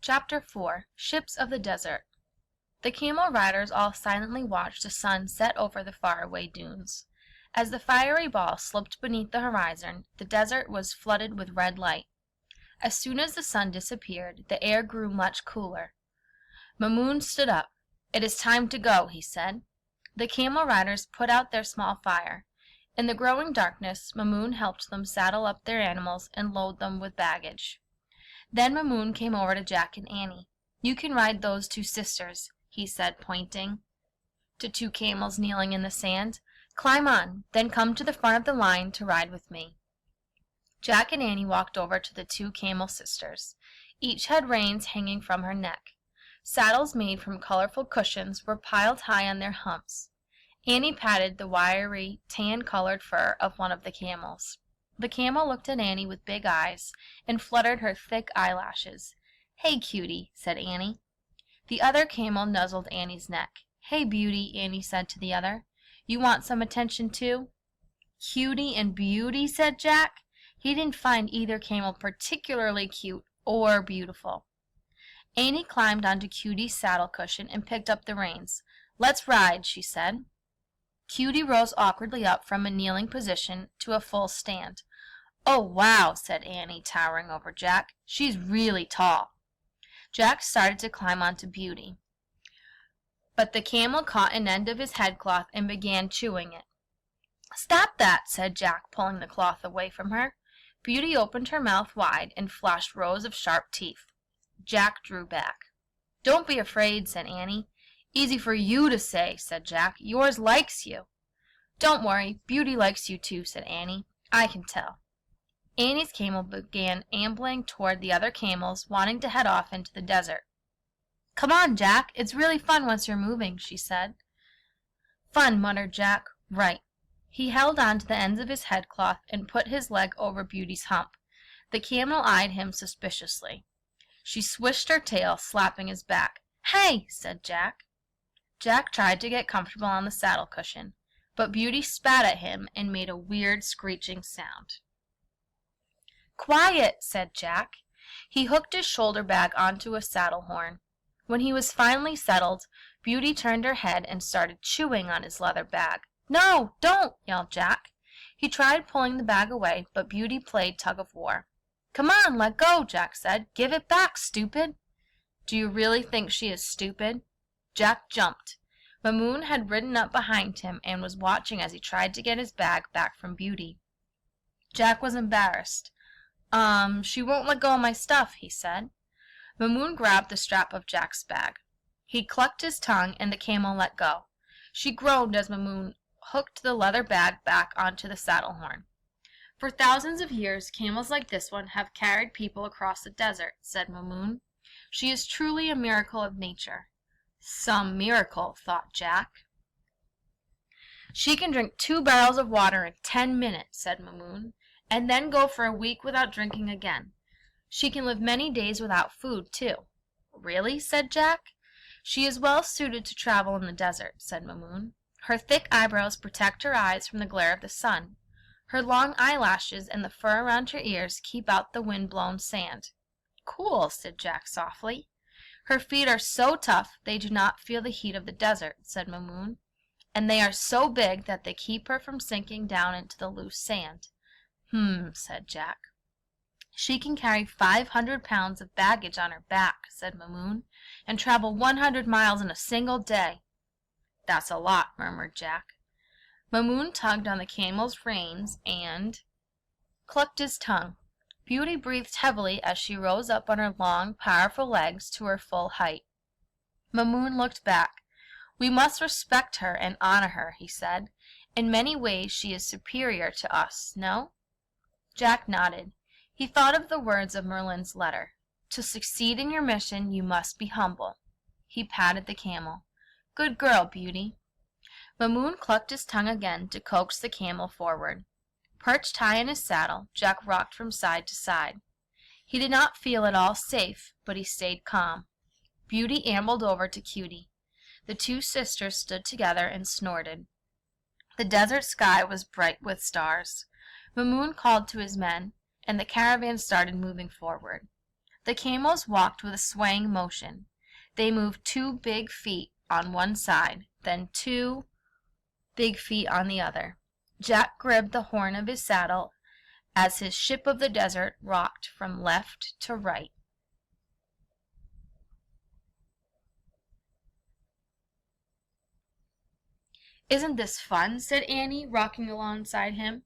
Chapter 4 Ships of the Desert. The camel riders all silently watched the sun set over the faraway dunes. As the fiery ball slipped beneath the horizon, the desert was flooded with red light. As soon as the sun disappeared, the air grew much cooler. Mamoun stood up. "It is time to go," he said. The camel riders put out their small fire. In the growing darkness, Mamoun helped them saddle up their animals and load them with baggage. Then Mamoun came over to Jack and Annie. "You can ride those two sisters," he said, pointing to two camels kneeling in the sand. "Climb on, then come to the front of the line to ride with me." Jack and Annie walked over to the two camel sisters. Each had reins hanging from her neck. Saddles made from colorful cushions were piled high on their humps. Annie patted the wiry, tan-colored fur of one of the camels. The camel looked at Annie with big eyes and fluttered her thick eyelashes. "Hey, cutie," said Annie. The other camel nuzzled Annie's neck. "Hey, beauty," Annie said to the other. "You want some attention too?" "Cutie and beauty," said Jack. He didn't find either camel particularly cute or beautiful. Annie climbed onto Cutie's saddle cushion and picked up the reins. "Let's ride," she said. Cutie rose awkwardly up from a kneeling position to a full stand. "Oh, wow," said Annie, towering over Jack. "She's really tall." Jack started to climb onto Beauty, but the camel caught an end of his headcloth and began chewing it. "Stop that," said Jack, pulling the cloth away from her. Beauty opened her mouth wide and flashed rows of sharp teeth. Jack drew back. "Don't be afraid," said Annie. "Easy for you to say," said Jack. "Yours likes you." "Don't worry, Beauty likes you too," said Annie. "I can tell." Annie's camel began ambling toward the other camels, wanting to head off into the desert. "Come on, Jack. It's really fun once you're moving," she said. "Fun," muttered Jack. "Right." He held on to the ends of his headcloth and put his leg over Beauty's hump. The camel eyed him suspiciously. She swished her tail, slapping his back. "Hey!" said Jack. Jack tried to get comfortable on the saddle cushion, but Beauty spat at him and made a weird screeching sound. "Quiet!" said Jack. He hooked his shoulder bag onto a saddle horn. When he was finally settled, Beauty turned her head and started chewing on his leather bag. "No, don't!" yelled Jack. He tried pulling the bag away, but Beauty played tug-of-war. "Come on, let go," Jack said. "Give it back, stupid." "Do you really think she is stupid?" Jack jumped. Mamoun had ridden up behind him and was watching as he tried to get his bag back from Beauty. Jack was embarrassed. She won't let go of my stuff," he said. Mamoun grabbed the strap of Jack's bag. He clucked his tongue and the camel let go. She groaned as Mamoun hooked the leather bag back onto the saddle horn. "For thousands of years, camels like this one have carried people across the desert," said Mamoun. "She is truly a miracle of nature." "Some miracle," thought Jack. "She can drink 2 barrels of water in 10 minutes," said Mamoun, "and then go for a week without drinking again. She can live many days without food, too." "Really?" said Jack. "She is well suited to travel in the desert," said Mamoun. "Her thick eyebrows protect her eyes from the glare of the sun. Her long eyelashes and the fur around her ears keep out the wind-blown sand." "Cool," said Jack softly. "Her feet are so tough they do not feel the heat of the desert," said Mamoun. "And they are so big that they keep her from sinking down into the loose sand." Said Jack. "She can carry 500 pounds of baggage on her back," said Mamoun, "and travel 100 miles in a single day." "That's a lot," murmured Jack. Mamoun tugged on the camel's reins and clucked his tongue. Beauty breathed heavily as she rose up on her long, powerful legs to her full height. Mamoun looked back. "We must respect her and honor her," he said. "In many ways she is superior to us, no?" Jack nodded. He thought of the words of Merlin's letter. "To succeed in your mission, you must be humble." He patted the camel. "Good girl, Beauty." Mamoun clucked his tongue again to coax the camel forward. Perched high in his saddle, Jack rocked from side to side. He did not feel at all safe, but he stayed calm. Beauty ambled over to Cutie. The two sisters stood together and snorted. The desert sky was bright with stars. Mamoun called to his men, and the caravan started moving forward. The camels walked with a swaying motion. They moved 2 big feet on one side, then 2 big feet on the other. Jack gripped the horn of his saddle as his ship of the desert rocked from left to right. "Isn't this fun?" said Annie, rocking alongside him.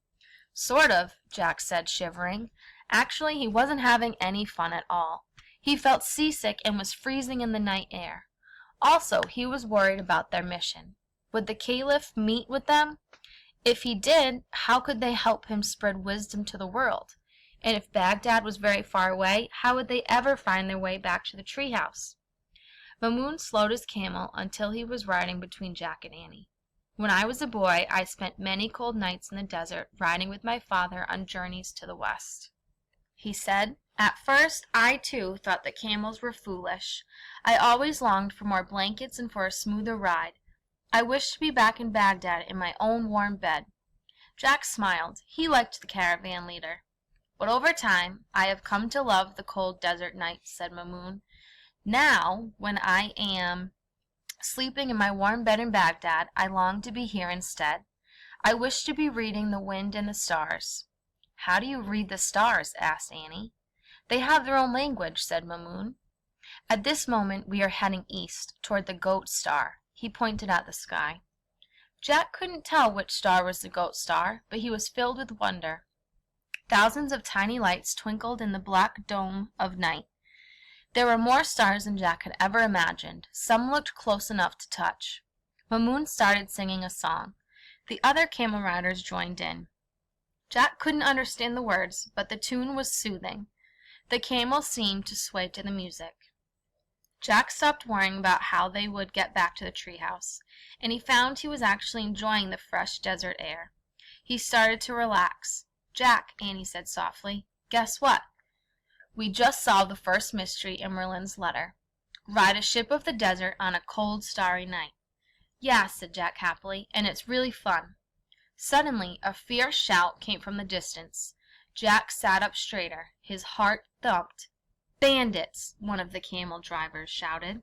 "Sort of," Jack said, shivering. Actually, he wasn't having any fun at all. He felt seasick and was freezing in the night air. Also, he was worried about their mission. Would the Caliph meet with them? If he did, how could they help him spread wisdom to the world? And if Baghdad was very far away, how would they ever find their way back to the treehouse? Mamoon slowed his camel until he was riding between Jack and Annie. "When I was a boy, I spent many cold nights in the desert riding with my father on journeys to the west," he said. "At first, I too thought that camels were foolish. I always longed for more blankets and for a smoother ride. I wished to be back in Baghdad in my own warm bed." Jack smiled. He liked the caravan leader. "But over time, I have come to love the cold desert nights," said Mamoon. "Now, when I am sleeping in my warm bed in Baghdad, I long to be here instead. I wish to be reading the wind and the stars." "How do you read the stars?" asked Annie. "They have their own language," said Mamoon. "At this moment we are heading east, toward the Goat Star." He pointed at the sky. Jack couldn't tell which star was the Goat Star, but he was filled with wonder. Thousands of tiny lights twinkled in the black dome of night. There were more stars than Jack had ever imagined. Some looked close enough to touch. Mamoon started singing a song. The other camel riders joined in. Jack couldn't understand the words, but the tune was soothing. The camels seemed to sway to the music. Jack stopped worrying about how they would get back to the treehouse, and he found he was actually enjoying the fresh desert air. He started to relax. "Jack," Annie said softly, "guess what? We just solved the first mystery in Merlin's letter. Ride a ship of the desert on a cold, starry night." "Yeah," said Jack happily, "and it's really fun." Suddenly, a fierce shout came from the distance. Jack sat up straighter. His heart thumped. "Bandits!" one of the camel drivers shouted.